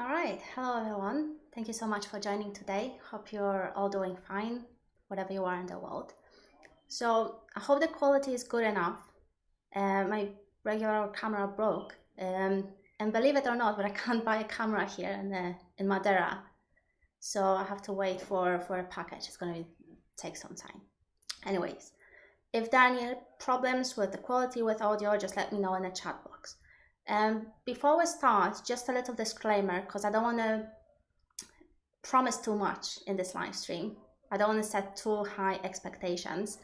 All right, hello everyone. Thank you so much for joining today. Hope you're all doing fine, whatever you are in the world. So I hope the quality is good enough. My regular camera broke, and believe it or not, but I can't buy a camera here in Madeira. So I have to wait for a package. It's gonna take some time. Anyways, if there are any problems with the quality with audio, just let me know in the chat box. Before we start, just a little disclaimer, because I don't want to promise too much in this live stream. I don't want to set too high expectations.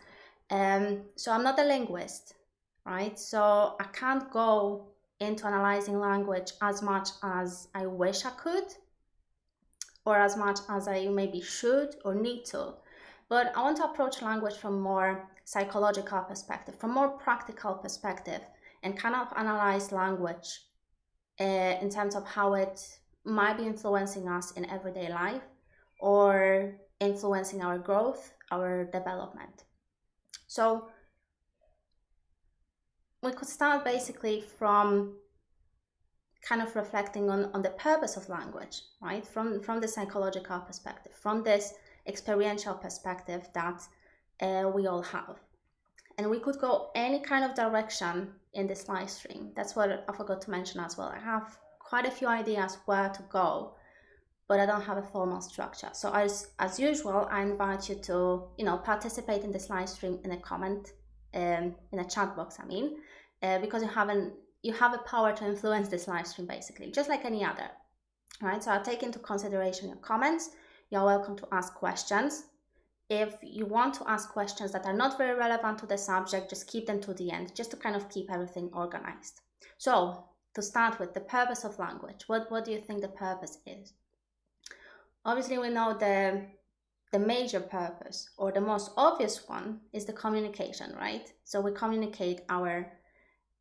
So I'm not a linguist, right? So I can't go into analyzing language as much as I wish I could, or as much as I maybe should or need to. But I want to approach language from more psychological perspective, from more practical perspective, and kind of analyze language in terms of how it might be influencing us in everyday life or influencing our growth, our development. So we could start basically from kind of reflecting on the purpose of language, right? From the psychological perspective, from this experiential perspective that we all have. And we could go any kind of direction in this live stream. That's what I forgot to mention as well. I have quite a few ideas where to go, but I don't have a formal structure. So as usual, I invite you to participate in this live stream in a comment, in a chat box. Because you have a power to influence this live stream basically, just like any other, right? So I'll take into consideration your comments. You're welcome to ask questions. If you want to ask questions that are not very relevant to the subject, just keep them to the end, just to kind of keep everything organized. So to start with, the purpose of language. What do you think the purpose is? Obviously, we know the major purpose, or the most obvious one, is the communication, right? So we communicate our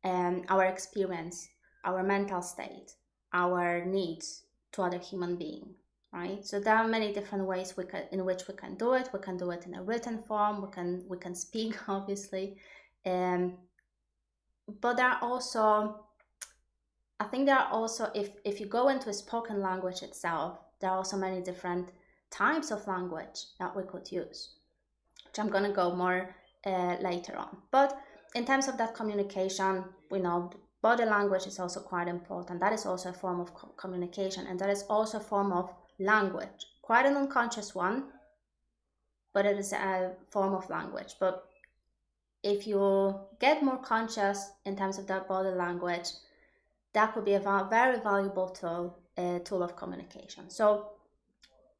experience, our mental state, our needs to other human beings. Right, so there are many different ways in which we can do it. We can do it in a written form. We can speak, obviously, but there are also, I think there are also, if you go into a spoken language itself, there are also many different types of language that we could use, which I'm gonna go more later on. But in terms of that communication, we know body language is also quite important. That is also a form of communication, and that is also a form of language, quite an unconscious one, but it is a form of language. But if you get more conscious in terms of that body language, that could be a very valuable tool of communication. So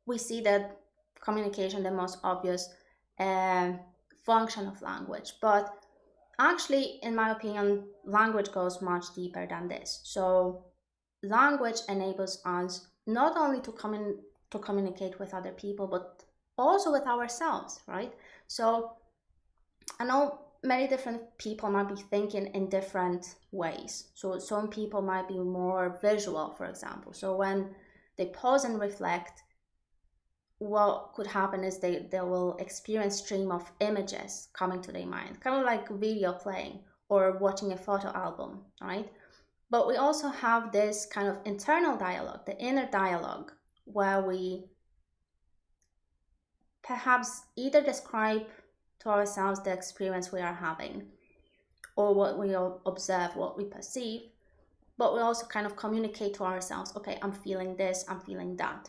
we see that communication, the most obvious function of language, but actually, in my opinion, language goes much deeper than this. So language enables us not only to communicate with other people, but also with ourselves, right? So I know many different people might be thinking in different ways. So some people might be more visual, for example. So when they pause and reflect, what could happen is they will experience stream of images coming to their mind, kind of like video playing or watching a photo album, right? But we also have this kind of internal dialogue, the inner dialogue, where we perhaps either describe to ourselves the experience we are having or what we observe, what we perceive, but we also kind of communicate to ourselves, okay, I'm feeling this, I'm feeling that.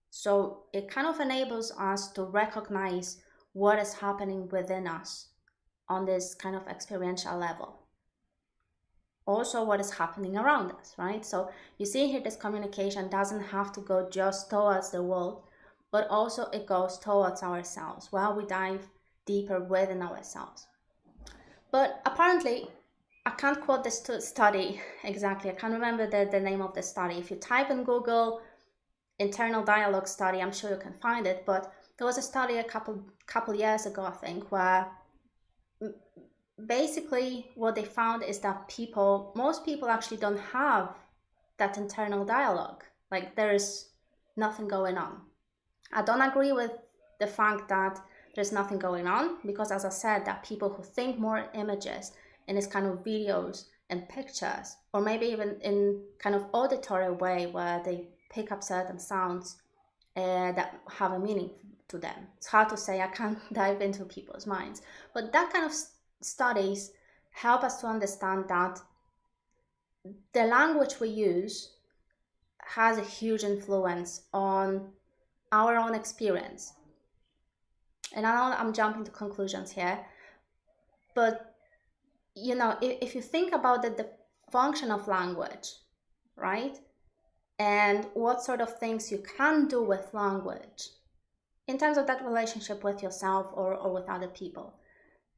So it kind of enables us to recognize what is happening within us on this kind of experiential level. Also what is happening around us, right? So you see here, this communication doesn't have to go just towards the world, but also it goes towards ourselves while we dive deeper within ourselves. But apparently, I can't quote this study exactly. I can't remember the name of the study. If you type in Google internal dialogue study, I'm sure you can find it, but there was a study a couple years ago, I think, where basically what they found is that most people actually don't have that internal dialogue. Like, there's nothing going on. I don't agree with the fact that there's nothing going on, because as I said, that people who think more images in this kind of videos in pictures, or maybe even in kind of auditory way where they pick up certain sounds that have a meaning to them. It's hard to say, I can't dive into people's minds, but that kind of studies help us to understand that the language we use has a huge influence on our own experience. And I know I'm jumping to conclusions here, but you know, if you think about the function of language, right, and what sort of things you can do with language in terms of that relationship with yourself or with other people,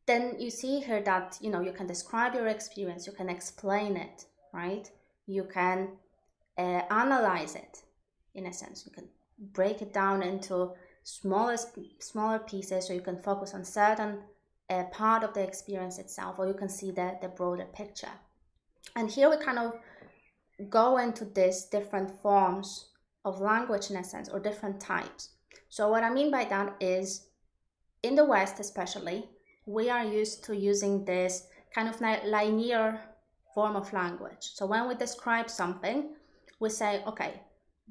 then you see here that, you know, you can describe your experience, you can explain it, right? You can analyze it in a sense. You can break it down into smaller pieces, so you can focus on certain part of the experience itself, or you can see the broader picture. And here we kind of go into these different forms of language in a sense, or different types. So what I mean by that is, in the West especially, we are used to using this kind of linear form of language. So when we describe something, we say, okay,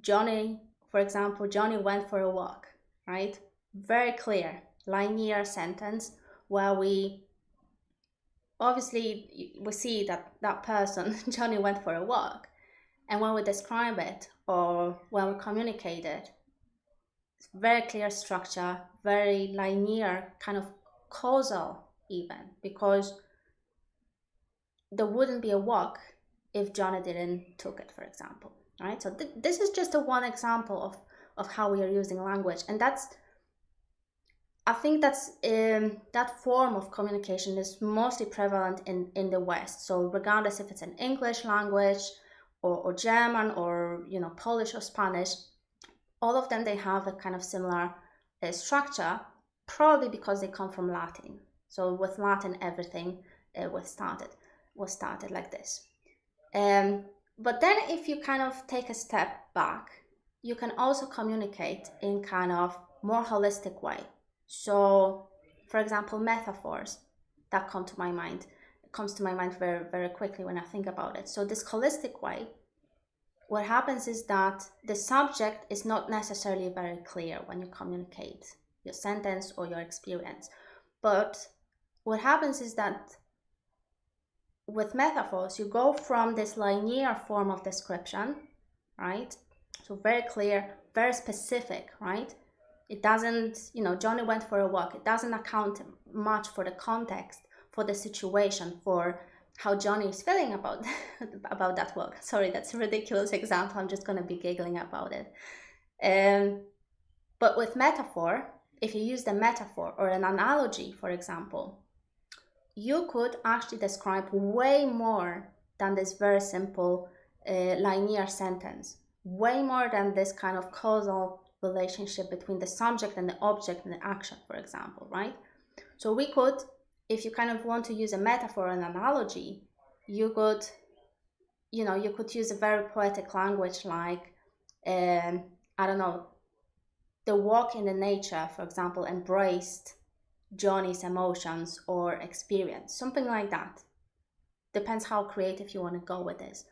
Johnny, for example, Johnny went for a walk, right? Very clear, linear sentence where we obviously we see that person, Johnny, went for a walk. And when we describe it or when we communicate it, it's very clear structure, very linear, kind of causal even, because there wouldn't be a walk if Johnny didn't took it, for example, right? So this is just one example of how we are using language. And I think that form of communication is mostly prevalent in the West. So regardless if it's an English language or German or, you know, Polish or Spanish, all of them, they have a kind of similar structure, probably because they come from Latin. So with Latin, everything was started like this. But then if you kind of take a step back, you can also communicate in kind of more holistic way. So, for example, metaphors that comes to my mind very, very quickly when I think about it. So this holistic way, what happens is that the subject is not necessarily very clear when you communicate your sentence or your experience. But what happens is that with metaphors, you go from this linear form of description, right? So very clear, very specific, right? It doesn't, you know, Johnny went for a walk. It doesn't account much for the context, for the situation, for how Johnny is feeling about that walk. Sorry, that's a ridiculous example. I'm just going to be giggling about it. But with metaphor, if you use the metaphor or an analogy, for example, you could actually describe way more than this very simple linear sentence, way more than this kind of causal relationship between the subject and the object and the action, for example, right? So we could, if you kind of want to use a metaphor or an analogy, you could use a very poetic language like, I don't know, the walk in the nature, for example, embraced Johnny's emotions or experience, something like that. Depends how creative you want to go with this.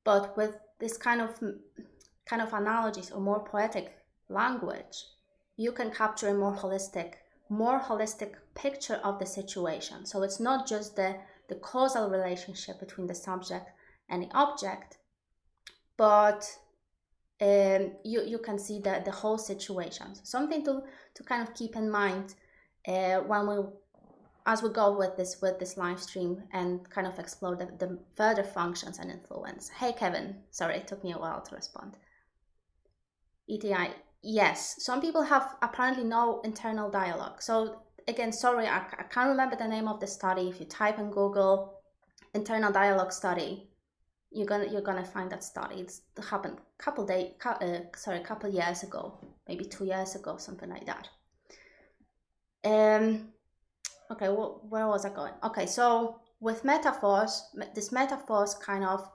But with this kind of analogies or more poetic language, you can capture a more holistic picture of the situation. So it's not just the causal relationship between the subject and the object, but you can see the whole situation. So something to kind of keep in mind as we go with this live stream and kind of explore the further functions and influence. Hey Kevin, sorry, it took me a while to respond. ETI, yes, some people have apparently no internal dialogue. So again, sorry, I can't remember the name of the study. If you type in Google internal dialogue study, you're gonna find that study. It's happened a couple years ago, maybe 2 years ago, something like that. Okay, where was I going? Okay, so with metaphors, these metaphors kind of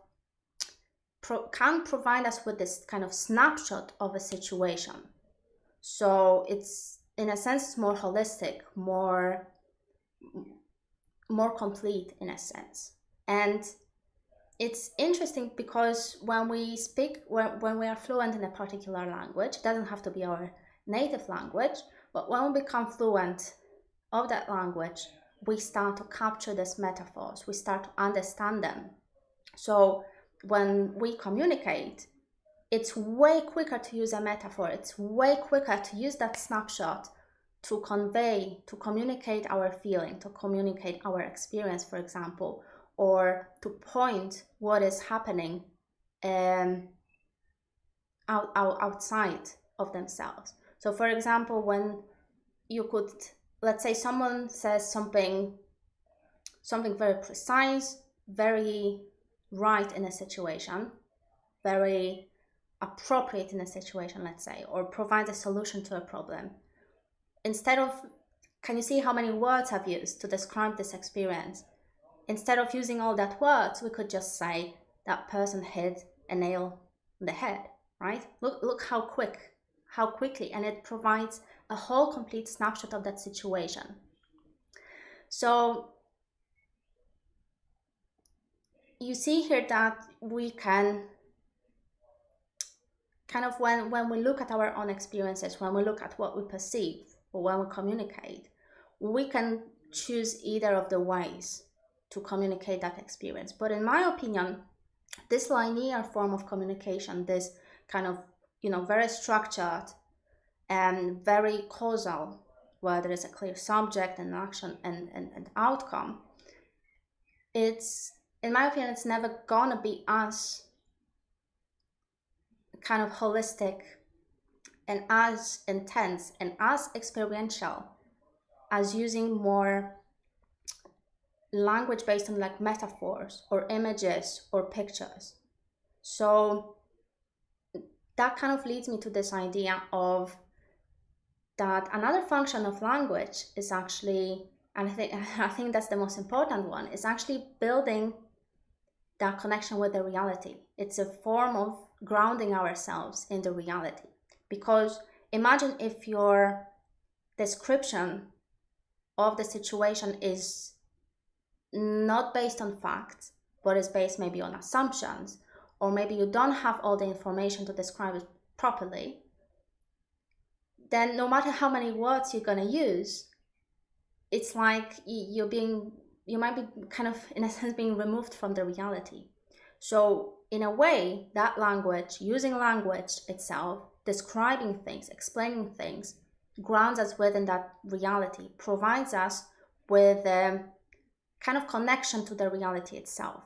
can provide us with this kind of snapshot of a situation. So it's, in a sense, more holistic, more complete in a sense. And it's interesting because when we speak, when we are fluent in a particular language, it doesn't have to be our native language, but when we become fluent of that language, we start to capture these metaphors, we start to understand them. So when we communicate, it's way quicker to use a metaphor, it's way quicker to use that snapshot to convey, to communicate our feeling, to communicate our experience, for example, or to point what is happening outside of themselves. So for example, when you could, let's say someone says something very precise, very right in a situation, very appropriate in a situation, let's say, or provides a solution to a problem. Instead of, can you see how many words I've used to describe this experience? Instead of using all that words, we could just say that person hit a nail on the head, right? Look how quickly, and it provides a whole complete snapshot of that situation. So you see here that we can kind of, when we look at our own experiences, when we look at what we perceive, or when we communicate, we can choose either of the ways to communicate that experience. But in my opinion, this linear form of communication, this kind of, very structured and very causal, where there is a clear subject and action and outcome, it's, in my opinion, it's never gonna be as kind of holistic and as intense and as experiential as using more language based on like metaphors or images or pictures. So that kind of leads me to this idea of that another function of language is actually, and I think that's the most important one, is actually building that connection with the reality. It's a form of grounding ourselves in the reality. Because imagine if your description of the situation is not based on facts, but is based maybe on assumptions, or maybe you don't have all the information to describe it properly, then no matter how many words you're going to use, it's like you might be kind of, in a sense, being removed from the reality. So in a way, that language, using language itself, describing things, explaining things, grounds us within that reality, provides us with a kind of connection to the reality itself.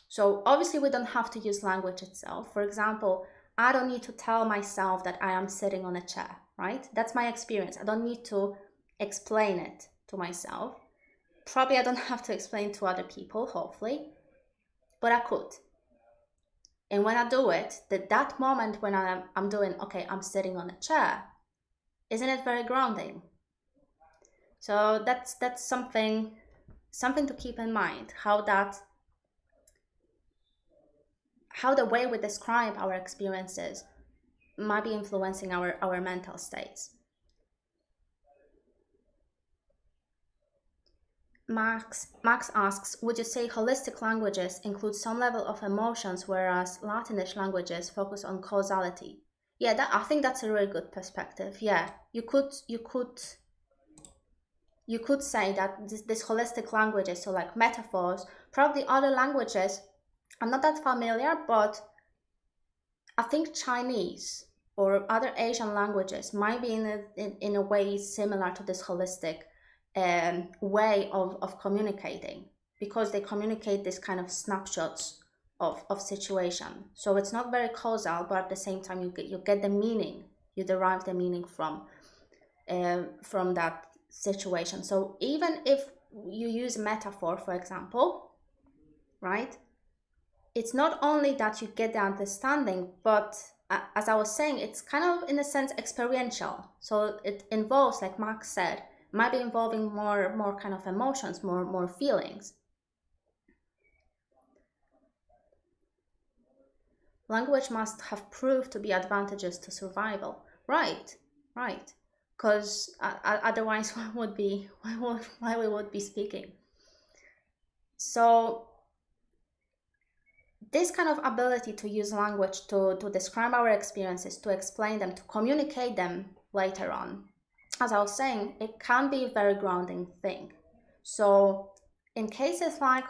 So obviously we don't have to use language itself. For example, I don't need to tell myself that I am sitting on a chair, right? That's my experience. I don't need to explain it to myself. Probably I don't have to explain to other people, hopefully, but I could. And when I do it, that moment when I'm doing, okay, I'm sitting on a chair, isn't it very grounding? So that's something to keep in mind, how the way we describe our experiences might be influencing our mental states. Max asks, would you say holistic languages include some level of emotions, whereas Latinish languages focus on causality? Yeah, I think that's a really good perspective. Yeah, you could say that this holistic languages, so like metaphors, probably other languages, I'm not that familiar, but I think Chinese or other Asian languages might be in a way similar to this holistic way of communicating, because they communicate this kind of snapshots of situation. So it's not very causal, but at the same time you get the meaning, you derive the meaning from that situation. So even if you use metaphor, for example, right, it's not only that you get the understanding, but as I was saying, it's kind of, in a sense, experiential. So it involves, like Max said, might be involving more kind of emotions, more feelings. Language must have proved to be advantageous to survival. Right. Because otherwise, why we would be speaking? So this kind of ability to use language to describe our experiences, to explain them, to communicate them later on, as I was saying, it can be a very grounding thing. So in cases like,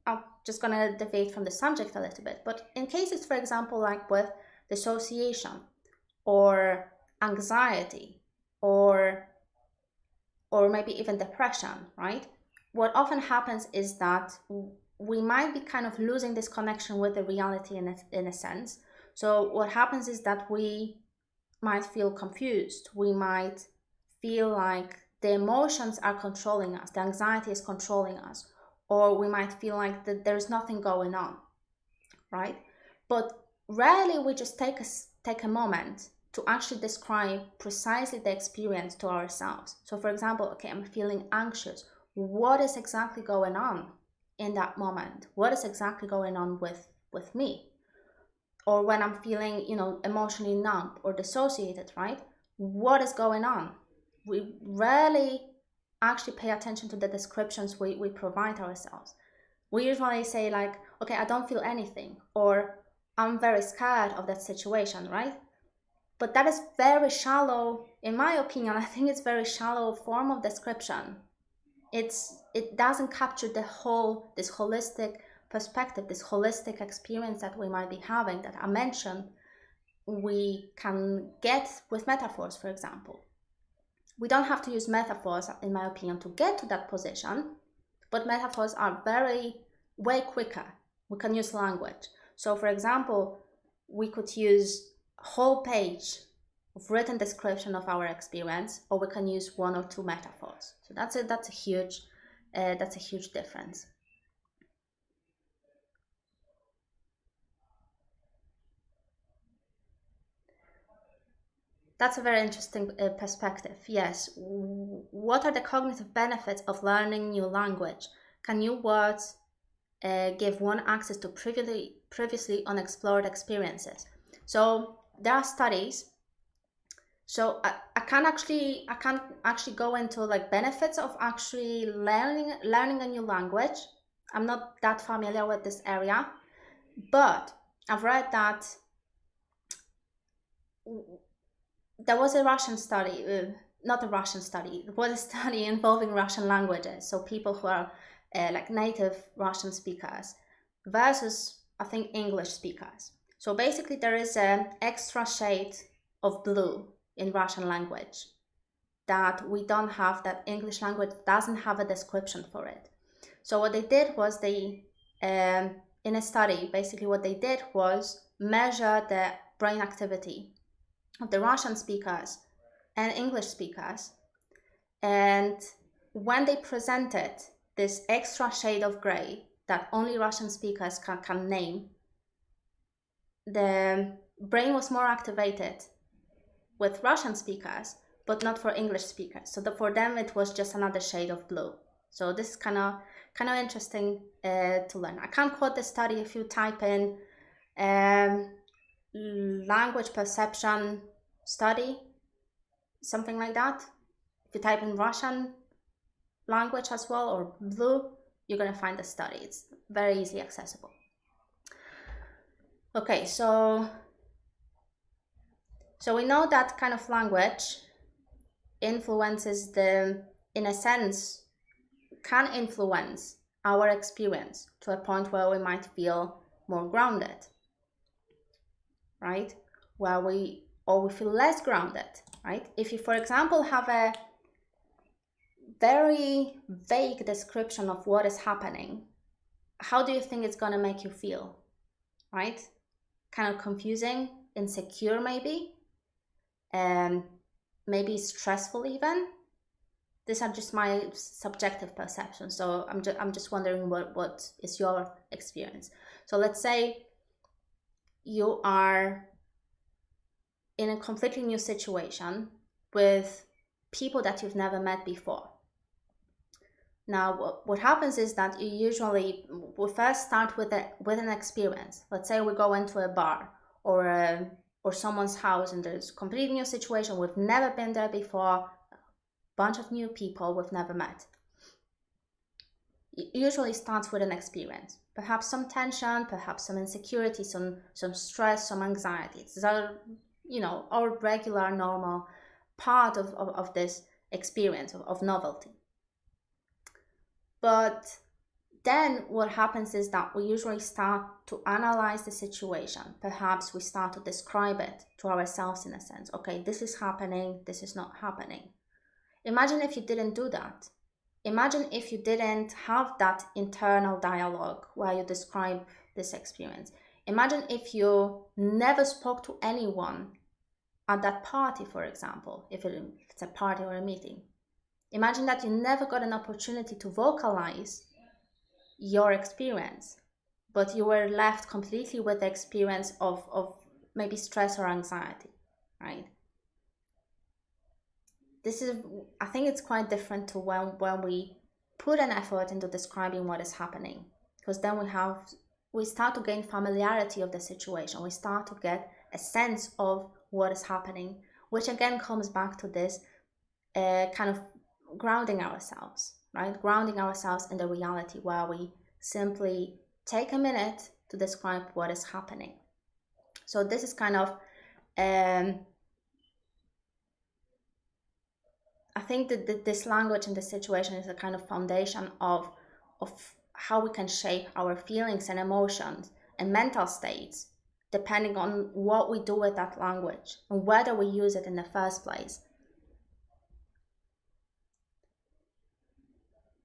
I'm just going to deviate from the subject a little bit, but in cases, for example, like with dissociation or anxiety or maybe even depression, right? What often happens is that we might be kind of losing this connection with the reality in a sense. So what happens is that we might feel confused. We might feel like the emotions are controlling us, the anxiety is controlling us, or we might feel like that there's nothing going on, right? But rarely we just take a moment to actually describe precisely the experience to ourselves. So for example, okay, I'm feeling anxious. What is exactly going on in that moment? What is exactly going on with me? Or when I'm feeling, emotionally numb or dissociated, right? What is going on? We rarely actually pay attention to the descriptions we provide ourselves. We usually say like, okay, I don't feel anything, or I'm very scared of that situation, right? But that is very shallow, in my opinion. I think it's very shallow form of description. It doesn't capture this holistic perspective, this holistic experience that we might be having, that I mentioned we can get with metaphors, for example. We don't have to use metaphors, in my opinion, to get to that position, but metaphors are way quicker. We can use language. So for example, we could use a whole page of written description of our experience, or we can use one or two metaphors. So that's a huge difference. That's a very interesting perspective. Yes. What are the cognitive benefits of learning new language? Can new words give one access to previously unexplored experiences? So there are studies. So I can't actually go into like benefits of actually learning a new language. I'm not that familiar with this area, but I've read that there was a Russian study, not a Russian study, it was a study involving Russian languages. So people who are like native Russian speakers versus, I think, English speakers. So basically there is an extra shade of blue in Russian language that we don't have, that English language doesn't have a description for it. So what they did was in a study, basically what they did was measure the brain activity of the Russian speakers and English speakers. And when they presented this extra shade of gray that only Russian speakers can name, the brain was more activated with Russian speakers, but not for English speakers. So for them, it was just another shade of blue. So this is kind of interesting to learn. I can't quote the study. If you type in language perception study, something like that, if you type in Russian language as well, or blue, you're going to find the study. It's very easily accessible. Okay, so we know that kind of language influences in a sense, can influence our experience to a point where we might feel more grounded, right? Where we feel less grounded, right? If you, for example, have a very vague description of what is happening, how do you think it's going to make you feel, right? Kind of confusing, insecure maybe, and maybe stressful even. These are just my subjective perception. So I'm just wondering what is your experience. So let's say you are in a completely new situation with people that you've never met before. Now, what happens is that we first start with an experience. Let's say we go into a bar or someone's house, and there's a completely new situation. We've never been there before. Bunch of new people we've never met. usually starts with an experience, perhaps some tension, perhaps some insecurity, some stress, some anxiety. These are, our regular, normal part of this experience of novelty. But then what happens is that we usually start to analyze the situation. Perhaps we start to describe it to ourselves in a sense. Okay, this is happening, this is not happening. Imagine if you didn't do that. Imagine if you didn't have that internal dialogue where you describe this experience. Imagine if you never spoke to anyone at that party, for example, if it's a party or a meeting. Imagine that you never got an opportunity to vocalize your experience, but you were left completely with the experience of maybe stress or anxiety, right? I think it's quite different to when we put an effort into describing what is happening, because then we start to gain familiarity of the situation. We start to get a sense of what is happening, which again comes back to this kind of grounding ourselves, right? Grounding ourselves in the reality where we simply take a minute to describe what is happening. So this is kind of I think that this language and this situation is a kind of foundation of how we can shape our feelings and emotions and mental states, depending on what we do with that language and whether we use it in the first place.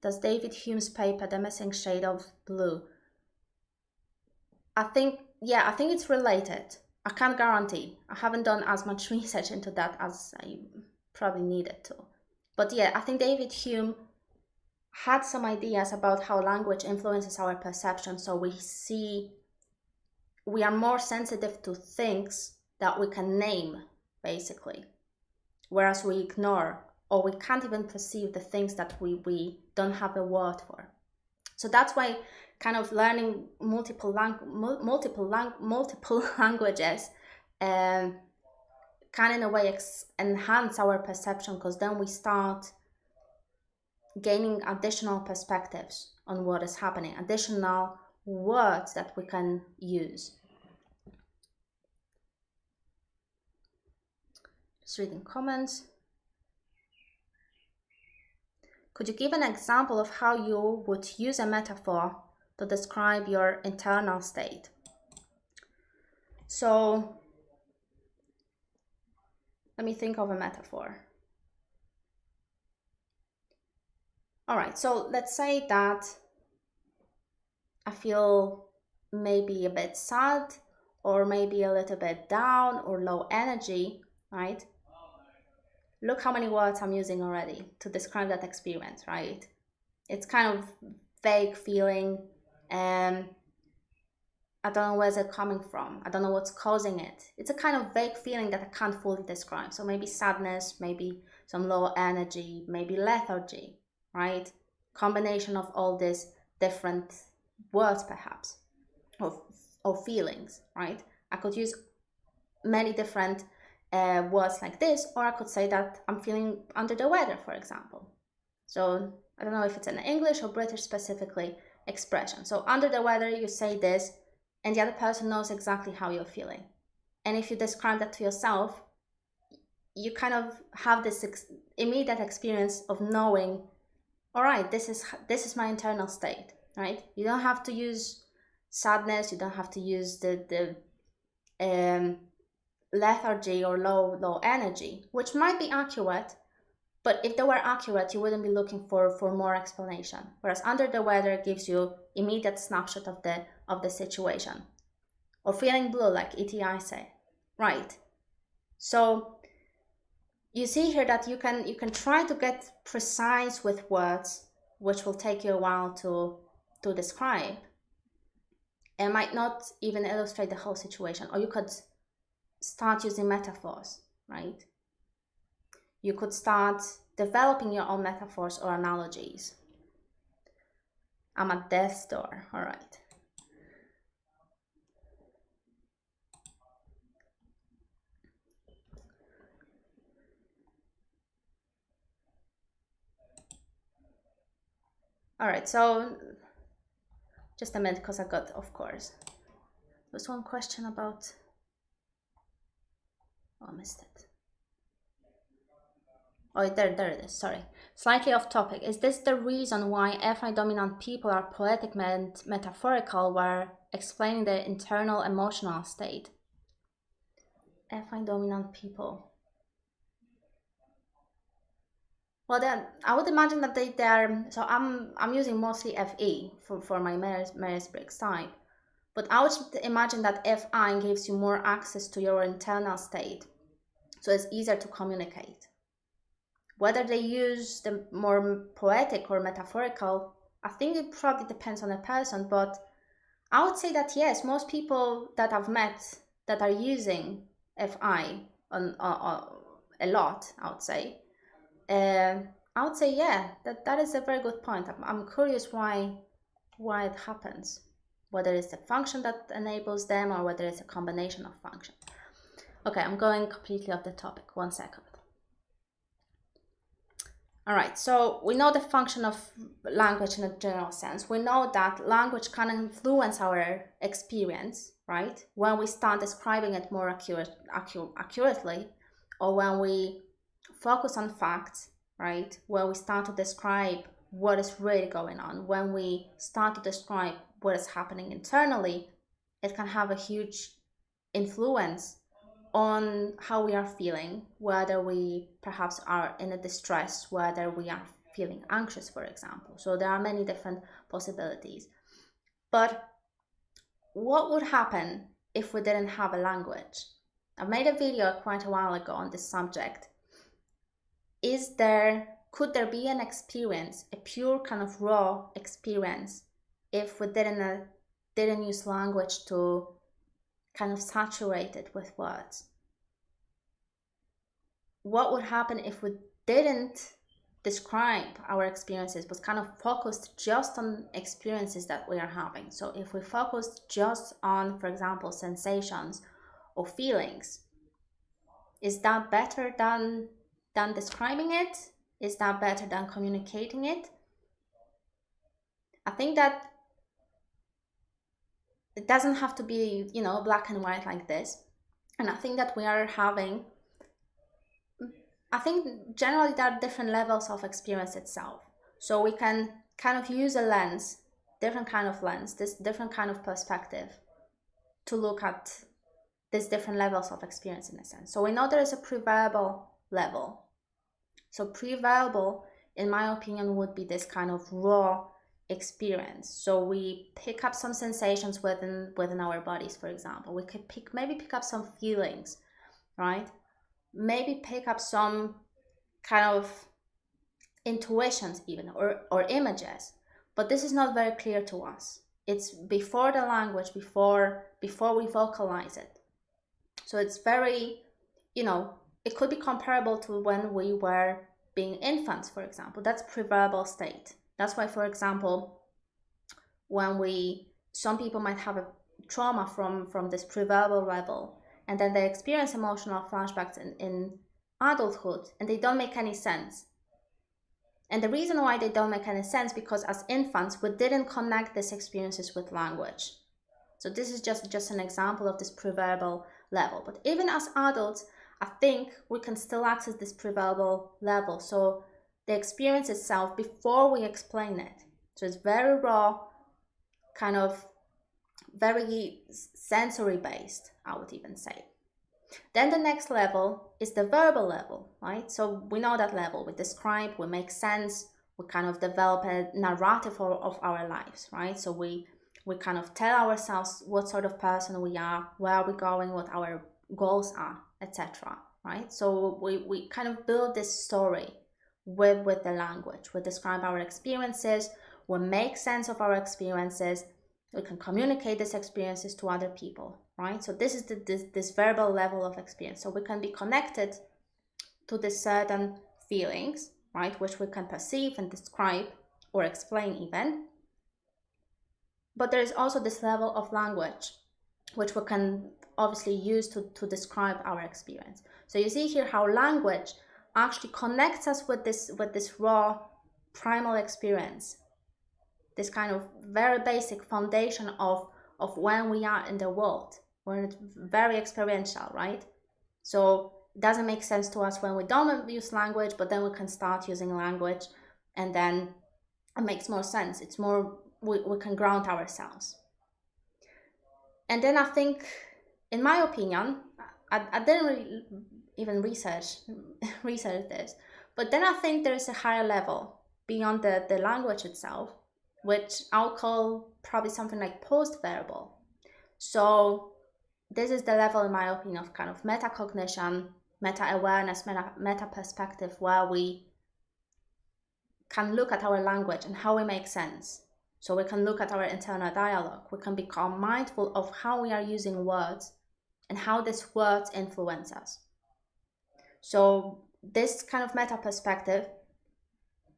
Does David Hume's paper, The Missing Shade of Blue? I think it's related. I can't guarantee. I haven't done as much research into that as I probably needed to. But yeah, I think David Hume had some ideas about how language influences our perception. So we are more sensitive to things that we can name, basically, whereas we ignore or we can't even perceive the things that we don't have a word for. So that's why kind of learning multiple languages can in a way enhance our perception, because then we start gaining additional perspectives on what is happening, additional words that we can use. Just reading comments. Could you give an example of how you would use a metaphor to describe your internal state? So let me think of a metaphor. All right, so let's say that I feel maybe a bit sad or maybe a little bit down or low energy, right? Look how many words I'm using already to describe that experience, right? It's kind of vague feeling, and I don't know where's it coming from. I don't know what's causing it. It's a kind of vague feeling that I can't fully describe. So maybe sadness, maybe some low energy, maybe lethargy, right? Combination of all these different words, perhaps, or feelings, right? I could use many different words like this, or I could say that I'm feeling under the weather, for example. So I don't know if it's an English or British specifically expression. So under the weather, you say this, and the other person knows exactly how you're feeling. And if you describe that to yourself, you kind of have this immediate experience of knowing, all right, this is my internal state, right? You don't have to use sadness, you don't have to use the lethargy or low energy, which might be accurate, but if they were accurate, you wouldn't be looking for more explanation. Whereas under the weather gives you immediate snapshot of the situation. Or feeling blue, like ETI say, right? So you see here that you can try to get precise with words, which will take you a while to describe, and might not even illustrate the whole situation. Or you could start using metaphors, right? You could start developing your own metaphors or analogies. I'm at death's door, all right. All right, so just a minute, because I got, of course, there's one question about, oh, I missed it. Oh, there it is, sorry. Slightly off topic. Is this the reason why FI dominant people are poetic and metaphorical while explaining their internal emotional state? FI dominant people. Well, then I would imagine that they're, so I'm using mostly FE for my Myers-Briggs type. But I would imagine that FI gives you more access to your internal state, so it's easier to communicate. Whether they use the more poetic or metaphorical, I think it probably depends on a person, but I would say that yes, most people that I've met that are using FI on a lot, I would say. I would say yeah, that is a very good point. I'm curious why it happens. Whether it's a function that enables them or whether it's a combination of functions. Okay, I'm going completely off the topic. 1 second. All right, so we know the function of language in a general sense. We know that language can influence our experience, right? When we start describing it more accurately, or when we focus on facts, right? When we start to describe what is really going on, when we start to describe what is happening internally, it can have a huge influence on how we are feeling, whether we perhaps are in a distress, whether we are feeling anxious, for example. So there are many different possibilities. But what would happen if we didn't have a language? I made a video quite a while ago on this subject. Could there be an experience, a pure kind of raw experience, if we didn't use language to kind of saturate it with words? What would happen if we didn't describe our experiences, but kind of focused just on experiences that we are having? So if we focused just on, for example, sensations or feelings, is that better than describing it? Is that better than communicating it? I think that it doesn't have to be, black and white like this. And I think that I think generally there are different levels of experience itself. So we can kind of use a lens, different kind of lens, this different kind of perspective to look at these different levels of experience in a sense. So we know there is a pre-verbal level. So pre-verbal, in my opinion, would be this kind of raw experience. So we pick up some sensations within our bodies, for example. We could maybe pick up some feelings, right? Maybe pick up some kind of intuitions even, or images. But this is not very clear to us. It's before the language, before we vocalize it. So it's very, it could be comparable to when we were being infants, for example. That's pre-verbal state. That's why, for example, some people might have a trauma from this pre-verbal level, and then they experience emotional flashbacks in adulthood, and they don't make any sense. And the reason why they don't make any sense, because as infants, we didn't connect these experiences with language. So this is just an example of this pre-verbal level. But even as adults, I think we can still access this pre-verbal level. So the experience itself before we explain it. So it's very raw, kind of very sensory based, I would even say. Then the next level is the verbal level, right? So we know that level. We describe, we make sense, we kind of develop a narrative of our lives, right? So we kind of tell ourselves what sort of person we are, where are we going, what our goals are, etc., right? So we kind of build this story with the language. We describe our experiences, we make sense of our experiences, we can communicate these experiences to other people, right? So this is this verbal level of experience. So we can be connected to the certain feelings, right, which we can perceive and describe or explain even. But there is also this level of language, which we can obviously use to describe our experience. So you see here how language actually connects us with this raw primal experience. this kind of very basic foundation of when we are in the world, when it's very experiential, right? So it doesn't make sense to us when we don't use language, but then we can start using language, and then it makes more sense. It's more, we can ground ourselves. And then I think, in my opinion, I didn't really even research this, but then I think there is a higher level beyond the language itself, which I'll call probably something like post-verbal. So this is the level, in my opinion, of kind of meta-cognition, meta-awareness, meta-perspective, where we can look at our language and how we make sense. So we can look at our internal dialogue. We can become mindful of how we are using words and how these words influence us. So this kind of meta perspective,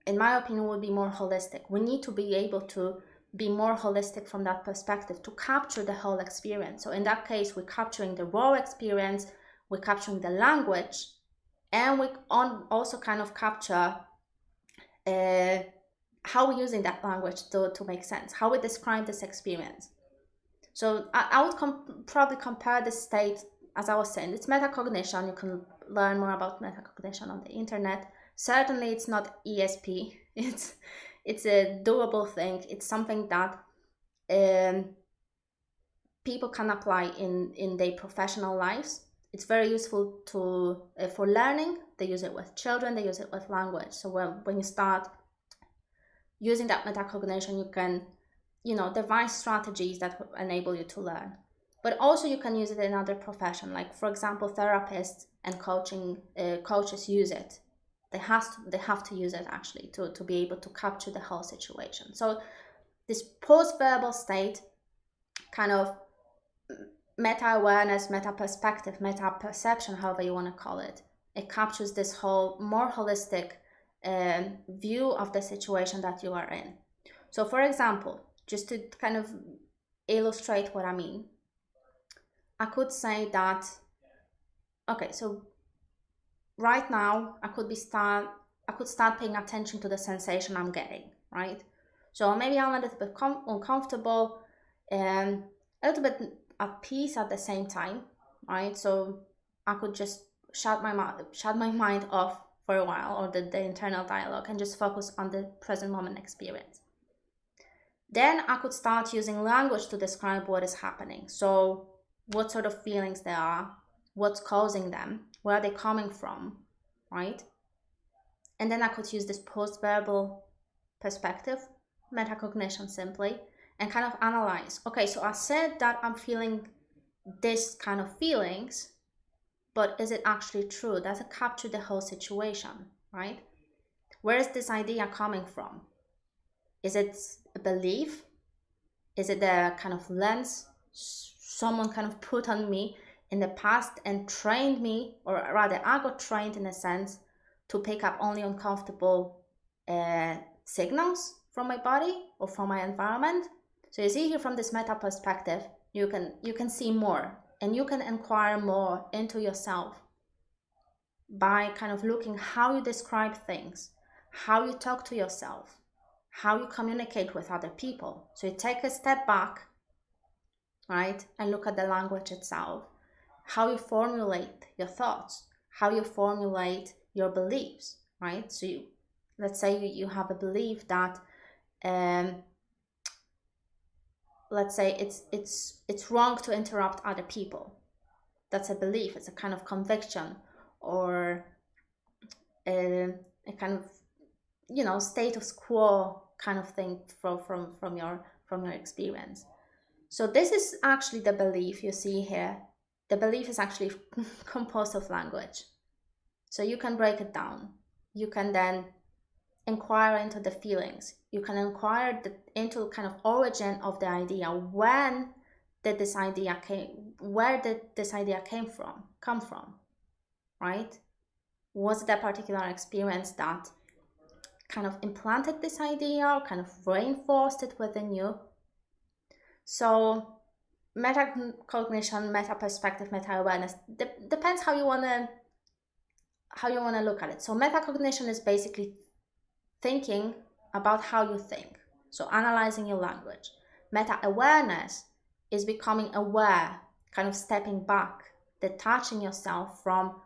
in my opinion, would be more holistic. We need to be able to be more holistic from that perspective to capture the whole experience. So in that case, we're capturing the raw experience, we're capturing the language, and we also kind of capture how we're using that language to make sense, how we describe this experience. So I would probably compare this state, as I was saying, it's metacognition. You can learn more about metacognition on the internet. Certainly it's not ESP. It's a doable thing. It's something that people can apply in their professional lives. It's very useful for learning. They use it with children, they use it with language. So when you start using that metacognition, you can, devise strategies that enable you to learn. But also you can use it in other professions, like for example, therapists and coaches use it. They have to use it actually to be able to capture the whole situation. So this post-verbal state, kind of meta-awareness, meta-perspective, meta-perception, however you want to call it, it captures this whole more holistic view of the situation that you are in. So for example, just to kind of illustrate what I mean, I could say that, okay, so right now I could start paying attention to the sensation I'm getting, right? So maybe I'm a little bit uncomfortable and a little bit at peace at the same time, right? So I could just shut my mind off for a while, or the internal dialogue, and just focus on the present moment experience. Then I could start using language to describe what is happening. So what sort of feelings there are, what's causing them, where are they coming from, right? And then I could use this post-verbal perspective, metacognition simply, and kind of analyze, okay, so I said that I'm feeling this kind of feelings, but is it actually true? Does it capture the whole situation, right? Where is this idea coming from? Is it a belief? Is it a kind of lens someone kind of put on me in the past and trained me, or rather I got trained in a sense to pick up only uncomfortable signals from my body or from my environment? So you see here, from this meta perspective, you can see more, and you can inquire more into yourself by kind of looking how you describe things, how you talk to yourself, how you communicate with other people. So you take a step back, right, and look at the language itself, how you formulate your thoughts, how you formulate your beliefs, right? So let's say you have a belief that let's say it's wrong to interrupt other people. That's a belief. It's a kind of conviction, or a kind of status quo kind of thing from your experience. So this is actually the belief you see here. The belief is actually composed of language. So you can break it down. You can then inquire into the feelings. You can inquire into kind of origin of the idea. Where did this idea come from, right? Was it a particular experience that kind of implanted this idea, or kind of reinforced it within you? So metacognition, meta-perspective, meta-awareness depends how you want to look at it. So metacognition is basically thinking about how you think. So analyzing your language. Meta-awareness is becoming aware, kind of stepping back, detaching yourself from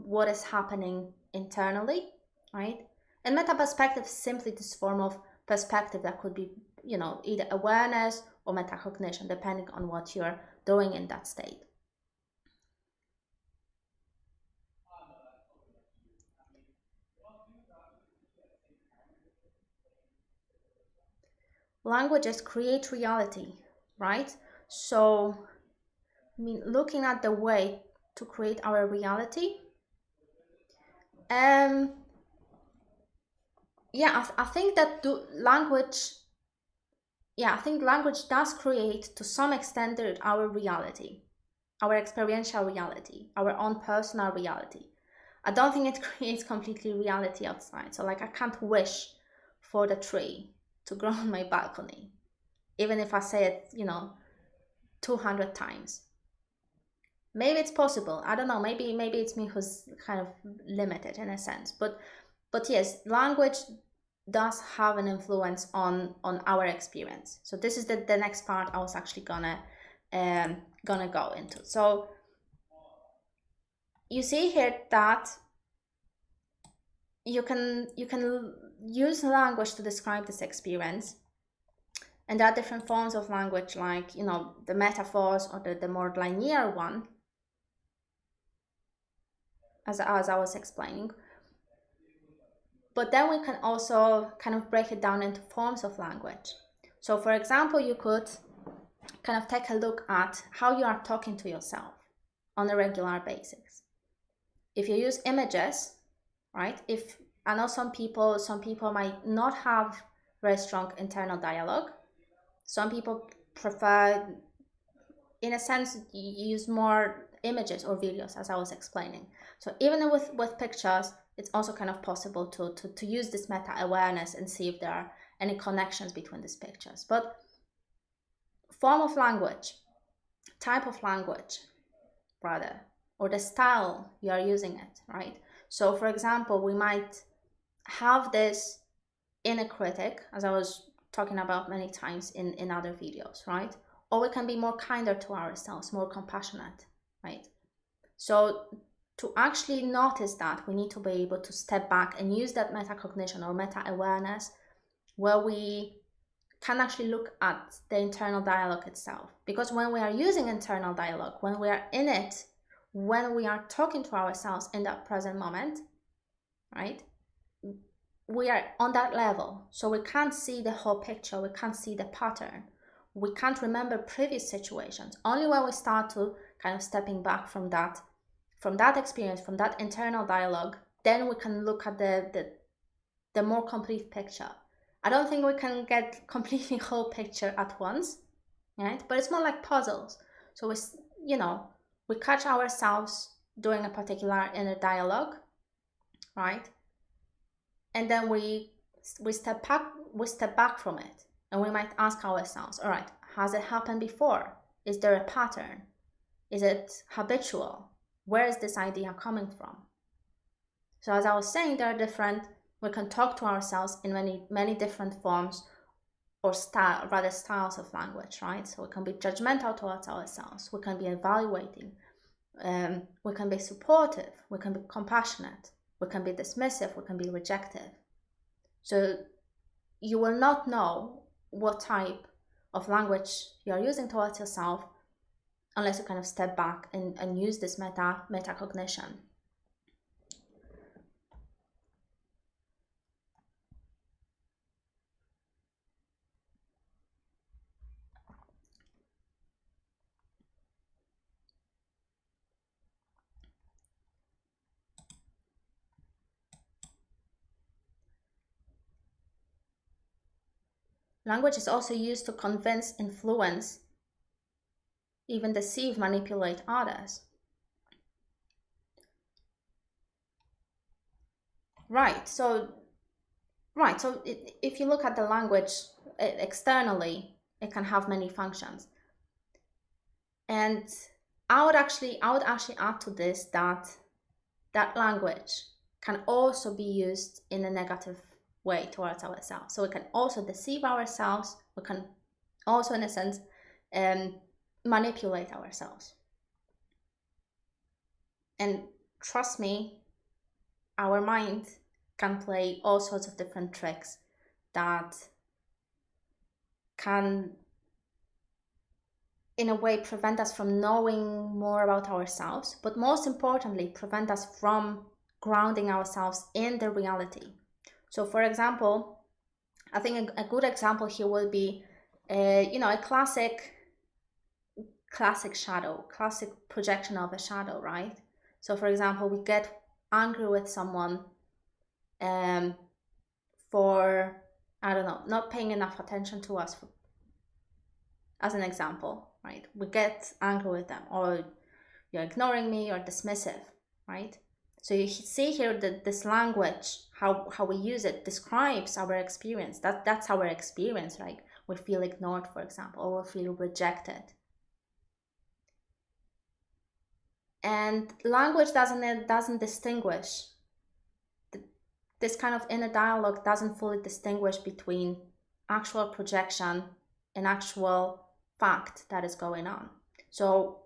what is happening internally, right? And meta-perspective is simply this form of perspective that could be, either awareness or meta-cognition, depending on what you're doing in that state. Languages create reality, right? So, looking at the way to create our reality, I think that language does create, to some extent, our reality, our experiential reality, our own personal reality. I don't think it creates completely reality outside. So like, I can't wish for the tree to grow on my balcony, even if I say it, 200 times. Maybe it's possible. I don't know. Maybe it's me who's kind of limited in a sense. But yes, language does have an influence on our experience. So this is the next part I was actually gonna go into. So you see here that you can use language to describe this experience, and there are different forms of language, like the metaphors, or the more linear one, as I was explaining. But then we can also kind of break it down into forms of language. So for example, you could kind of take a look at how you are talking to yourself on a regular basis. If you use images, right? If I know some people might not have very strong internal dialogue. Some people prefer, in a sense, use more images or videos, as I was explaining. So even with pictures, it's also kind of possible to use this meta-awareness and see if there are any connections between these pictures. But form of language, type of language, rather, or the style you are using it, right? So for example, we might have this inner critic, as I was talking about many times in other videos, right? Or we can be more kinder to ourselves, more compassionate, right? So to actually notice that, we need to be able to step back and use that metacognition or meta-awareness, where we can actually look at the internal dialogue itself. Because when we are using internal dialogue, when we are in it, when we are talking to ourselves in that present moment, right, we are on that level. So we can't see the whole picture, we can't see the pattern, we can't remember previous situations. Only when we start to kind of stepping back from that experience, from that internal dialogue, then we can look at the more complete picture. I don't think we can get completely whole picture at once, right? But it's more like puzzles. So we catch ourselves doing a particular inner dialogue, right? And then we step back from it, and we might ask ourselves, all right, has it happened before? Is there a pattern? Is it habitual? Where is this idea coming from? So as I was saying, we can talk to ourselves in many different forms or styles of language, right? So we can be judgmental towards ourselves, we can be evaluating, we can be supportive, we can be compassionate, we can be dismissive, we can be rejective. So you will not know what type of language you are using towards yourself unless you kind of step back and use this metacognition. Language is also used to convince, influence, even deceive, manipulate others. Right, so if you look at the language externally, it can have many functions. And I would actually add to this that language can also be used in a negative way towards ourselves. So we can also deceive ourselves. We can also, in a sense, manipulate ourselves. And trust me, our mind can play all sorts of different tricks that can, in a way, prevent us from knowing more about ourselves, but most importantly, prevent us from grounding ourselves in the reality. So, for example, I think a good example here would be, a classic shadow, classic projection of a shadow, right? So, for example, we get angry with someone for, I don't know, not paying enough attention to us, as an example, right? We get angry with them, or you're ignoring me, you're dismissive, right? So you see here that this language, how we use it, describes our experience. That's our experience, right? We feel ignored, for example, or we feel rejected. And language doesn't distinguish. This kind of inner dialogue doesn't fully distinguish between actual projection and actual fact that is going on. So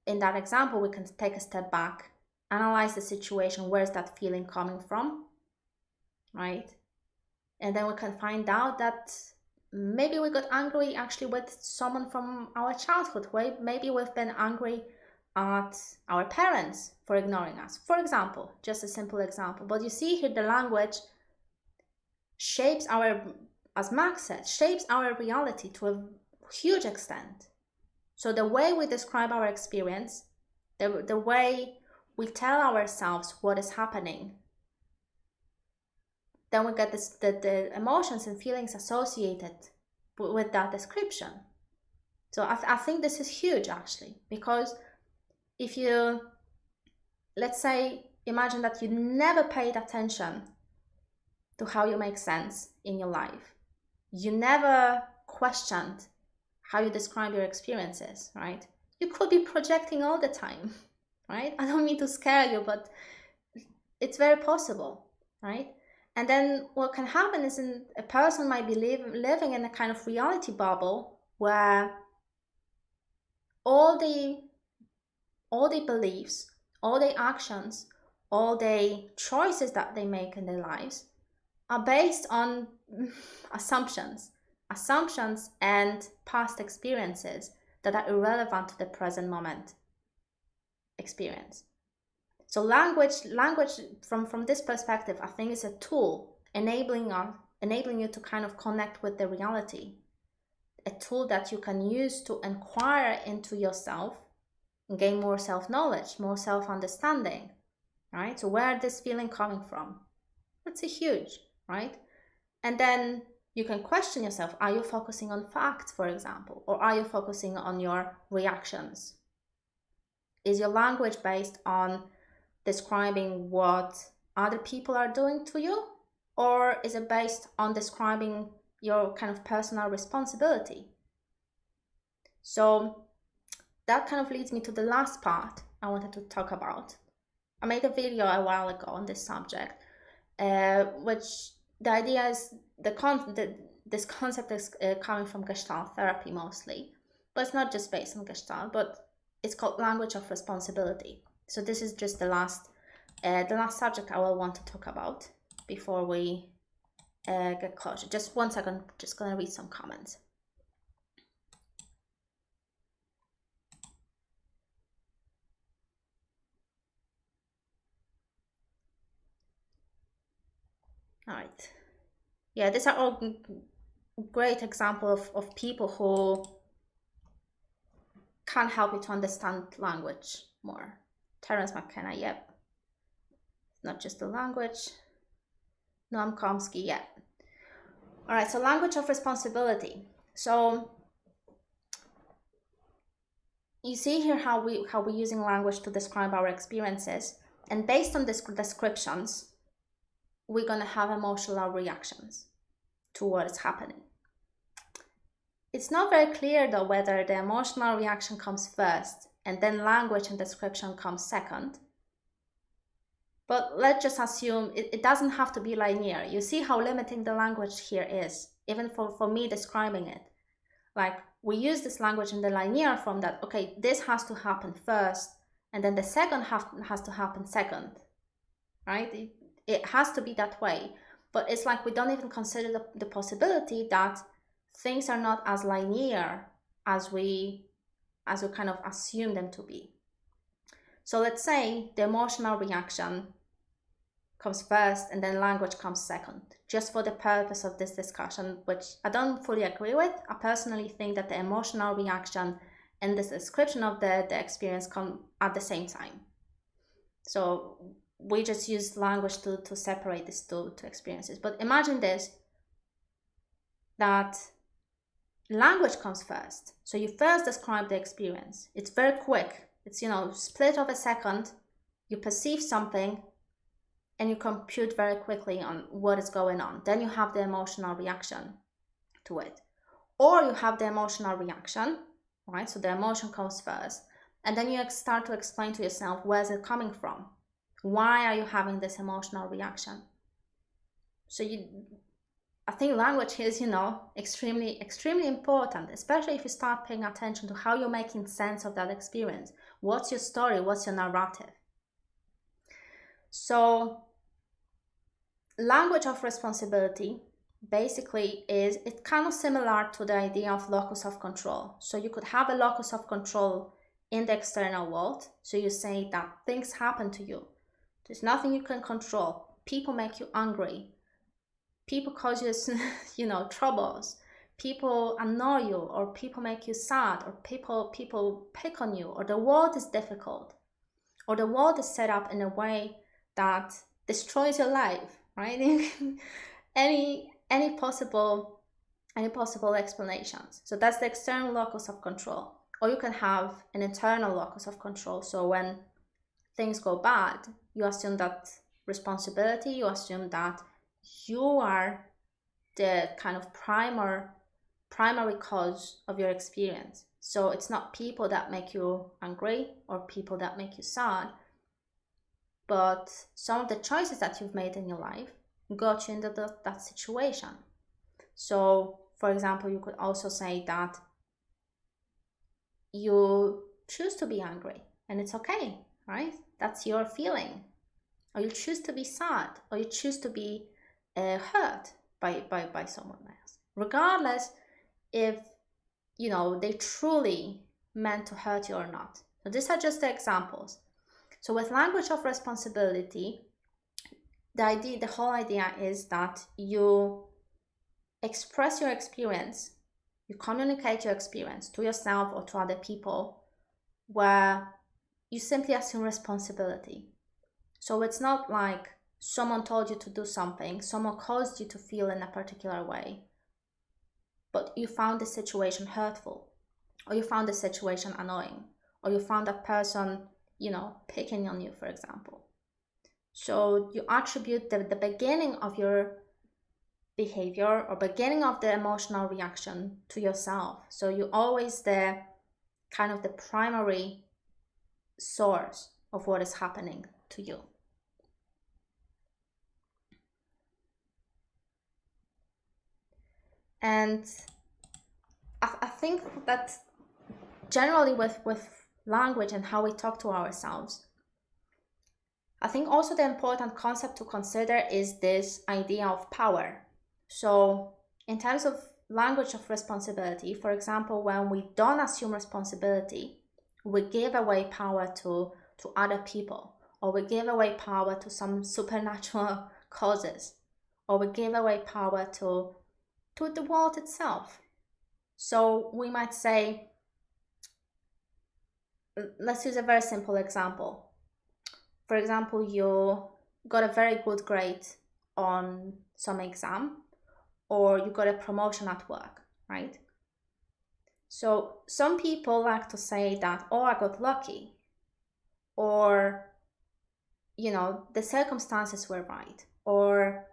in that example, we can take a step back, analyze the situation. Where's that feeling coming from, right? And then we can find out that maybe we got angry actually with someone from our childhood. Maybe we've been angry at our parents for ignoring us, for example, just a simple example. But you see here, the language shapes as Max said, shapes our reality to a huge extent. So the way we describe our experience, the way we tell ourselves what is happening, then we get the emotions and feelings associated with that description. So I think this is huge, actually, because if you, let's say, imagine that you never paid attention to how you make sense in your life. You never questioned how you describe your experiences, right? You could be projecting all the time, right? I don't mean to scare you, but it's very possible, right? And then what can happen is a person might be living in a kind of reality bubble where all the beliefs, all the actions, all the choices that they make in their lives are based on assumptions and past experiences that are irrelevant to the present moment experience. So language from this perspective, I think, is a tool enabling you to kind of connect with the reality, a tool that you can use to inquire into yourself and gain more self-knowledge, more self-understanding, right? So where is this feeling coming from? That's a huge, right? And then you can question yourself, are you focusing on facts, for example, or are you focusing on your reactions? Is your language based on describing what other people are doing to you, or is it based on describing your kind of personal responsibility? So that kind of leads me to the last part I wanted to talk about. I made a video a while ago on this subject, which the idea is this concept is coming from Gestalt therapy mostly, but it's not just based on Gestalt, but it's called language of responsibility. So this is just the last subject I will want to talk about before we get closer. Just 1 second, just gonna read some comments. All right. Yeah, these are all great examples of people who can help you to understand language more. Terence McKenna, yep. Not just the language. Noam Chomsky, yep. All right, so language of responsibility. So you see here how we're using language to describe our experiences, and based on these descriptions, we're gonna have emotional reactions to what is happening. It's not very clear though whether the emotional reaction comes first and then language and description comes second. But let's just assume it doesn't have to be linear. You see how limiting the language here is, even for me describing it. Like, we use this language in the linear form that, okay, this has to happen first, and then the second has to happen second, right? It has to be that way. But it's like we don't even consider the possibility that things are not as linear as we kind of assume them to be. So let's say the emotional reaction comes first and then language comes second, just for the purpose of this discussion, which I don't fully agree with. I personally think that the emotional reaction and this description of the experience come at the same time. So we just use language to separate these two experiences. But imagine this, that language comes first. So you first describe the experience. It's very quick. It's, split of a second. You perceive something and you compute very quickly on what is going on. Then you have the emotional reaction to it. Or you have the emotional reaction, right? So the emotion comes first. And then you start to explain to yourself, where is it coming from? Why are you having this emotional reaction? So I think language is, extremely, extremely important, especially if you start paying attention to how you're making sense of that experience. What's your story? What's your narrative? So language of responsibility basically it's kind of similar to the idea of locus of control. So you could have a locus of control in the external world. So you say that things happen to you. There's nothing you can control. People make you angry. People cause you, troubles. People annoy you, or people make you sad, or people pick on you, or the world is difficult, or the world is set up in a way that destroys your life, right? any possible explanations. So that's the external locus of control. Or you can have an internal locus of control. So when things go bad, you assume that responsibility, you assume that you are the kind of primary cause of your experience. So it's not people that make you angry or people that make you sad, but some of the choices that you've made in your life got you into that situation. So, for example, you could also say that you choose to be angry and it's okay, right? That's your feeling. Or you choose to be sad, or you choose to be hurt by someone else, regardless if they truly meant to hurt you or not. So these are just the examples. So with language of responsibility, the whole idea is that you express your experience, you communicate your experience to yourself or to other people, where you simply assume responsibility. So it's not like someone told you to do something, someone caused you to feel in a particular way, but you found the situation hurtful, or you found the situation annoying, or you found that person, picking on you, for example. So you attribute the beginning of your behavior or beginning of the emotional reaction to yourself. So you're always the kind of the primary source of what is happening to you. And I think that generally with language and how we talk to ourselves, I think also the important concept to consider is this idea of power. So in terms of language of responsibility, for example, when we don't assume responsibility, we give away power to other people, or we give away power to some supernatural causes, or we give away power to the world itself. So we might say, let's use a very simple example. For example, you got a very good grade on some exam, or you got a promotion at work, right? So some people like to say that, oh, I got lucky, or, the circumstances were right, or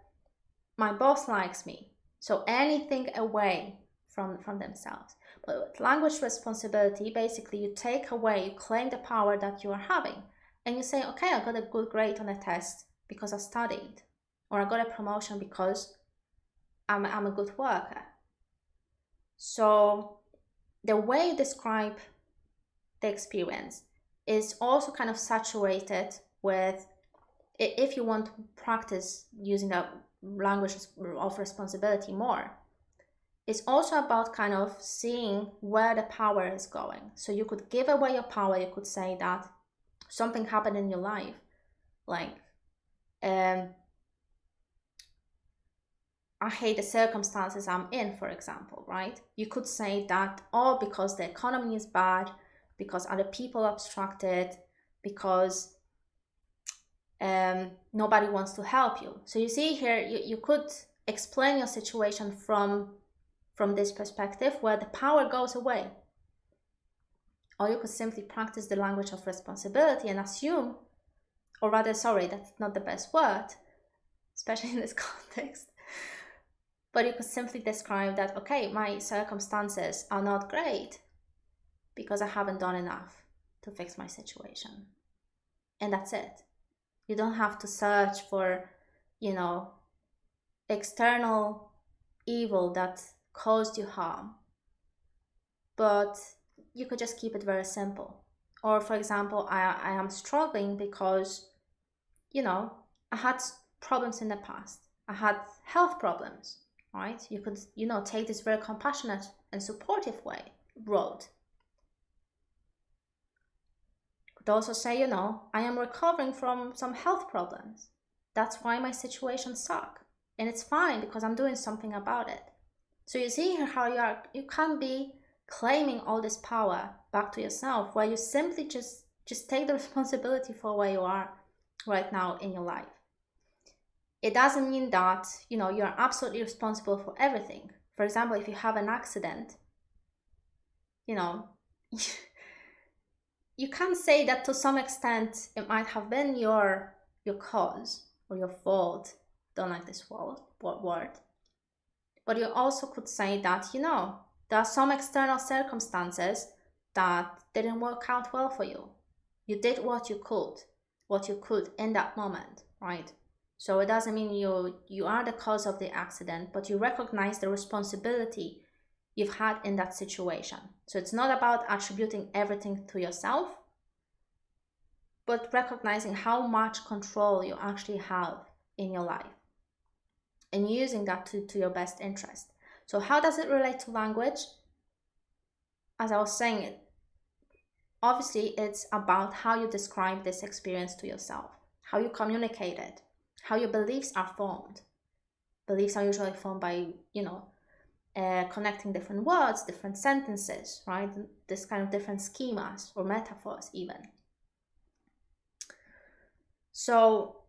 my boss likes me. So anything away from themselves. But with language responsibility, basically you take away, you claim the power that you are having, and you say, okay, I got a good grade on a test, because I studied, or I got a promotion because I'm a good worker. So the way you describe the experience is also kind of saturated with, if you want to practice using the language of responsibility more, it's also about kind of seeing where the power is going. So you could give away your power. You could say that something happened in your life, like I hate the circumstances I'm in, for example, right? You could say that, oh, because the economy is bad, because other people obstructed, because nobody wants to help you. So you see here, you could explain your situation from this perspective where the power goes away. Or you could simply practice the language of responsibility and assume, or rather, sorry, that's not the best word, especially in this context. But you could simply describe that, okay, my circumstances are not great because I haven't done enough to fix my situation. And that's it. You don't have to search for, external evil that caused you harm. But you could just keep it very simple. Or, for example, I am struggling because, I had problems in the past. I had health problems. Right? You could, take this very compassionate and supportive road. You could also say, I am recovering from some health problems. That's why my situation sucks. And it's fine because I'm doing something about it. So you see here how you can't be claiming all this power back to yourself, where you simply just take the responsibility for where you are right now in your life. It doesn't mean that, you're absolutely responsible for everything. For example, if you have an accident, you can't say that to some extent it might have been your cause or your fault. Don't like this word. But you also could say that, there are some external circumstances that didn't work out well for you. You did what you could in that moment, right? So it doesn't mean you are the cause of the accident, but you recognize the responsibility you've had in that situation. So it's not about attributing everything to yourself, but recognizing how much control you actually have in your life and using that to your best interest. So how does it relate to language? As I was saying, obviously it's about how you describe this experience to yourself, how you communicate it, how your beliefs are formed. Beliefs are usually formed by, connecting different words, different sentences, right? This kind of different schemas or metaphors even. So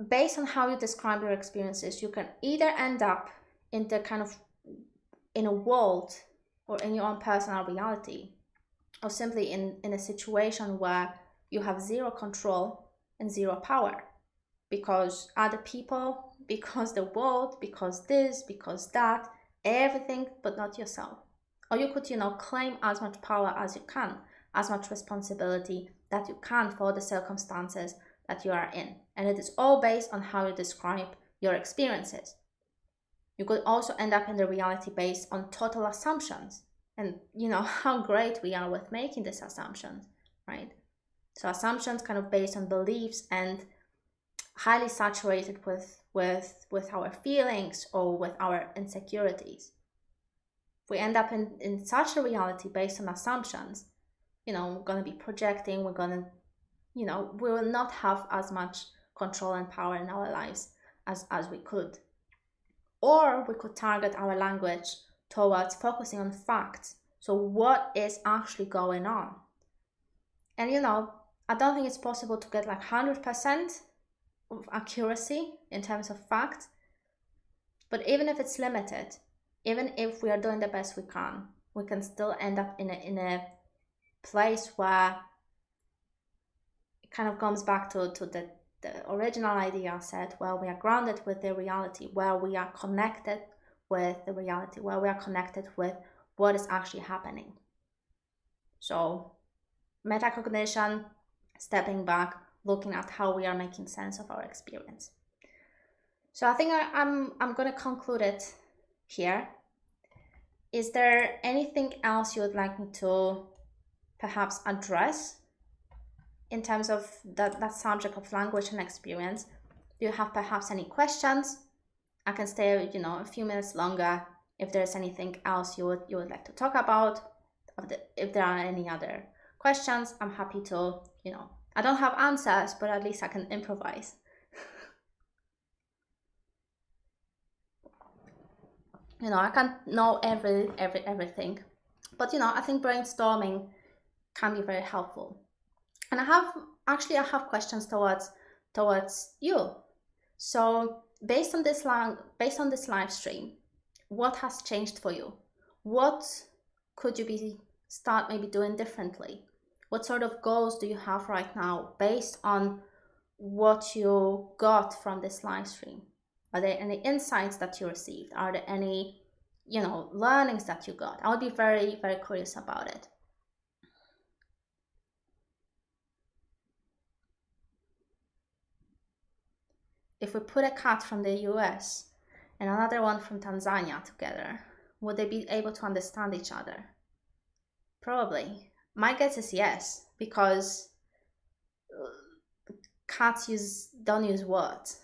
based on how you describe your experiences, you can either end up in a world or in your own personal reality, or simply in a situation where you have zero control and zero power, because other people, because the world, because this, because that, everything but not yourself. Or you could, claim as much power as you can, as much responsibility that you can for the circumstances that you are in. And it is all based on how you describe your experiences. You could also end up in the reality based on total assumptions, and how great we are with making these assumptions, right? So assumptions kind of based on beliefs and highly saturated with our feelings or with our insecurities. If we end up in such a reality based on assumptions, we're going to be projecting, we're going to, we will not have as much control and power in our lives as we could. Or we could target our language towards focusing on facts. So what is actually going on? And I don't think it's possible to get like 100% of accuracy in terms of fact, but even if it's limited, even if we are doing the best we can still end up in a place where it kind of comes back to the original idea I said, where we are grounded with the reality, where we are connected with the reality, where we are connected with what is actually happening. So metacognition, stepping back, looking at how we are making sense of our experience. So I think I'm going to conclude it here. Is there anything else you would like me to perhaps address in terms of that subject of language and experience? Do you have perhaps any questions? I can stay, a few minutes longer if there's anything else you would like to talk about. If there are any other questions, I'm happy to, I don't have answers, but at least I can improvise. I can't know everything, but I think brainstorming can be very helpful. And I have questions towards you. So based on this live stream, what has changed for you? What could you start maybe doing differently? What sort of goals do you have right now based on what you got from this live stream? Are there any insights that you received? Are there any, learnings that you got? I would be very, very curious about it. If we put a cat from the US and another one from Tanzania together, would they be able to understand each other? Probably. My guess is yes, because cats don't use words.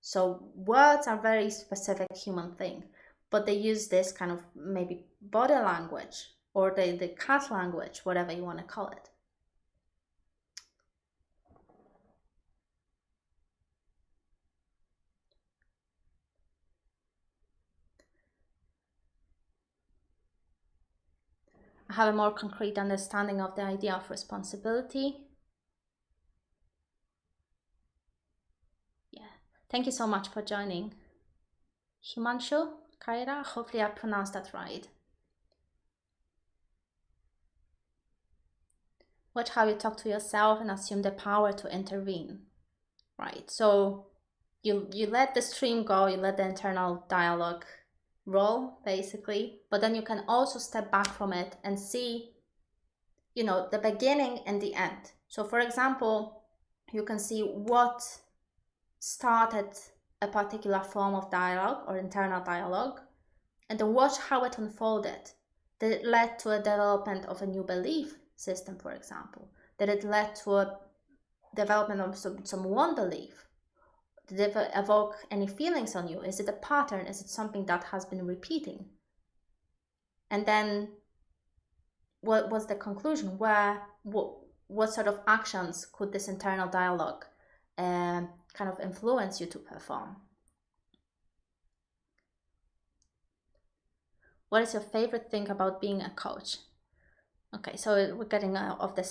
So words are very specific human thing, but they use this kind of maybe body language or the cat language, whatever you want to call it. I have a more concrete understanding of the idea of responsibility. Yeah, thank you so much for joining. Himanshu Kaira, hopefully I pronounced that right. Watch how you talk to yourself and assume the power to intervene, right? So you let the stream go, you let the internal dialogue roll, basically, but then you can also step back from it and see, the beginning and the end. So for example, you can see what started a particular form of dialogue or internal dialogue, and then watch how it unfolded. Did it lead to a development of a new belief system, for example? Did it lead to a development of some one belief? Did it evoke any feelings on you? Is it a pattern? Is it something that has been repeating? And then what was the conclusion? What sort of actions could this internal dialogue kind of influence you to perform? What is your favorite thing about being a coach? Okay, so we're getting off the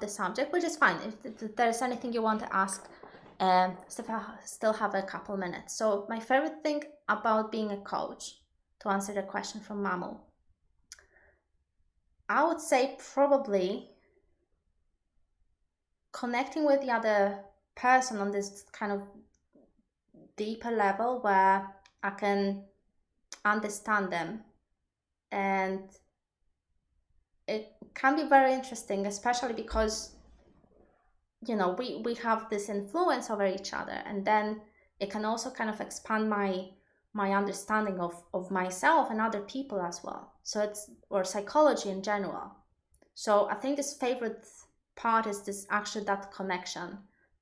subject, which is fine. If there's anything you want to ask, still have a couple minutes. So my favorite thing about being a coach, to answer the question from Mamu, I would say probably connecting with the other person on this kind of deeper level where I can understand them, and it can be very interesting, especially because we have this influence over each other, and then it can also kind of expand my understanding of myself and other people as well. So or psychology in general. So I think this favorite part is that connection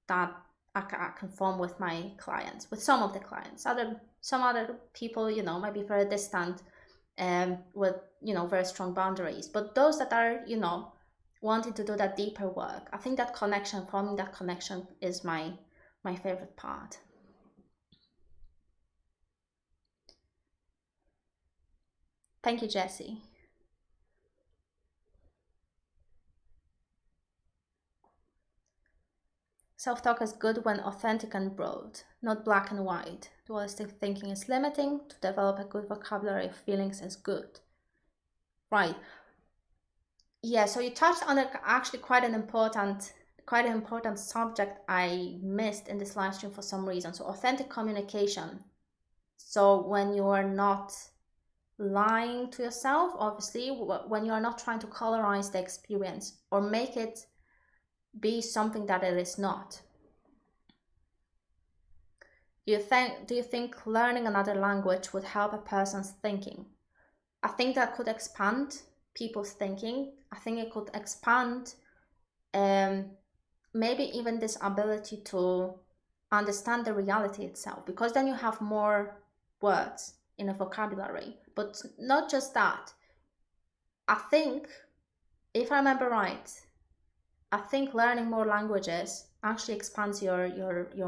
that I can form with my clients, with some of the clients. Some other people, might be very distant, with very strong boundaries. But those that are, wanting to do that deeper work, I think that forming that connection is my favorite part. Thank you, Jessie. Self-talk is good when authentic and broad, not black and white. Dualistic thinking is limiting. To develop a good vocabulary of feelings is good. Right. Yeah, so you touched on actually quite an important subject I missed in this live stream for some reason. So authentic communication. So when you are not lying to yourself, obviously, when you are not trying to colorize the experience or make it be something that it is not. Do you think learning another language would help a person's thinking? I think that could expand people's thinking. I think it could expand maybe even this ability to understand the reality itself, because then you have more words in a vocabulary. But not just that. I think, if I remember right, I think learning more languages actually expands your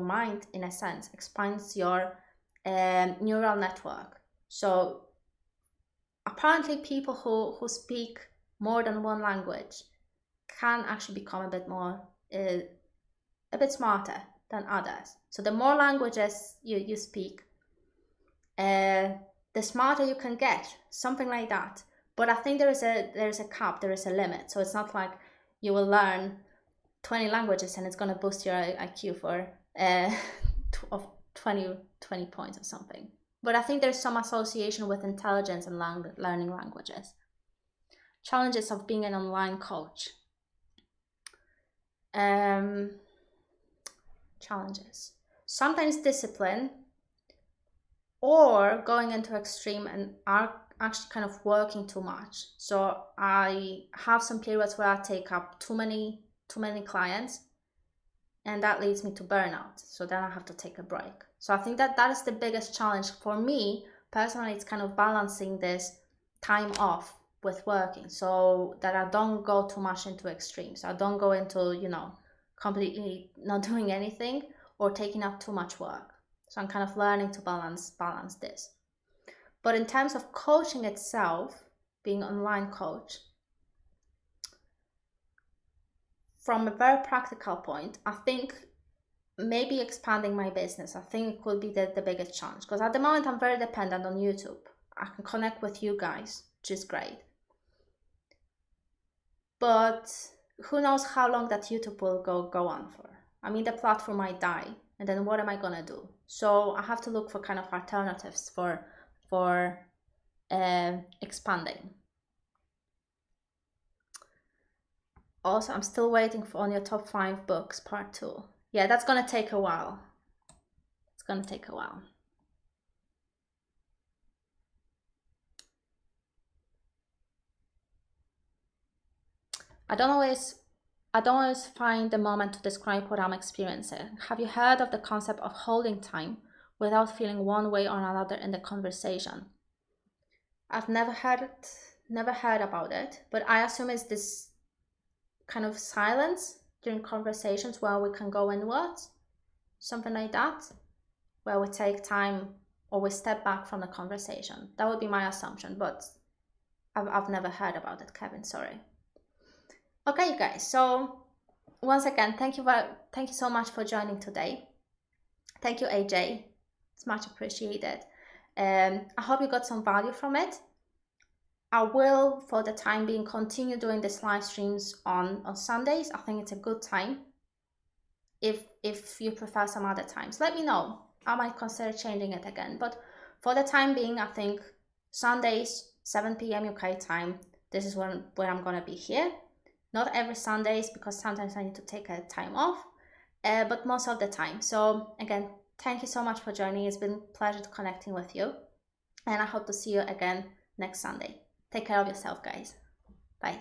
mind, in a sense, expands your neural network. So apparently people who speak more than one language can actually become a bit more, a bit smarter than others. So the more languages you speak, the smarter you can get, something like that. But I think there is a cap, there is a limit. So it's not like you will learn 20 languages and it's going to boost your IQ for of 20 points or something. But I think there's some association with intelligence and learning languages. Challenges of being an online coach. Challenges. Sometimes discipline, or going into extreme and are actually kind of working too much. So I have some periods where I take up too many clients, and that leads me to burnout. So then I have to take a break. So I think that is the biggest challenge for me personally. It's kind of balancing this time off with working, so that I don't go too much into extremes. I don't go into, completely not doing anything or taking up too much work. So I'm kind of learning to balance this. But in terms of coaching itself, being an online coach, from a very practical point, I think maybe expanding my business, I think it could be the biggest challenge. Because at the moment, I'm very dependent on YouTube. I can connect with you guys, which is great. But who knows how long that YouTube will go on for. I mean, the platform might die, and then what am I gonna do? So I have to look for kind of alternatives for expanding. Also, I'm still waiting on your top 5 books, part 2. Yeah, that's gonna take a while. It's gonna take a while. I don't always find the moment to describe what I'm experiencing. Have you heard of the concept of holding time without feeling one way or another in the conversation? I've never heard about it, but I assume it's this kind of silence during conversations where we can go inwards, something like that, where we take time or we step back from the conversation. That would be my assumption, but I've never heard about it, Kevin, sorry. Okay, you guys, so once again, thank you so much for joining today. Thank you, AJ. It's much appreciated. I hope you got some value from it. I will, for the time being, continue doing these live streams on Sundays. I think it's a good time. If you prefer some other times, let me know. I might consider changing it again. But for the time being, I think Sundays, 7 p.m. UK time, this is where I'm going to be here. Not every Sundays, because sometimes I need to take a time off, but most of the time. So again, thank you so much for joining. It's been a pleasure connecting with you. And I hope to see you again next Sunday. Take care of yourself, guys. Bye.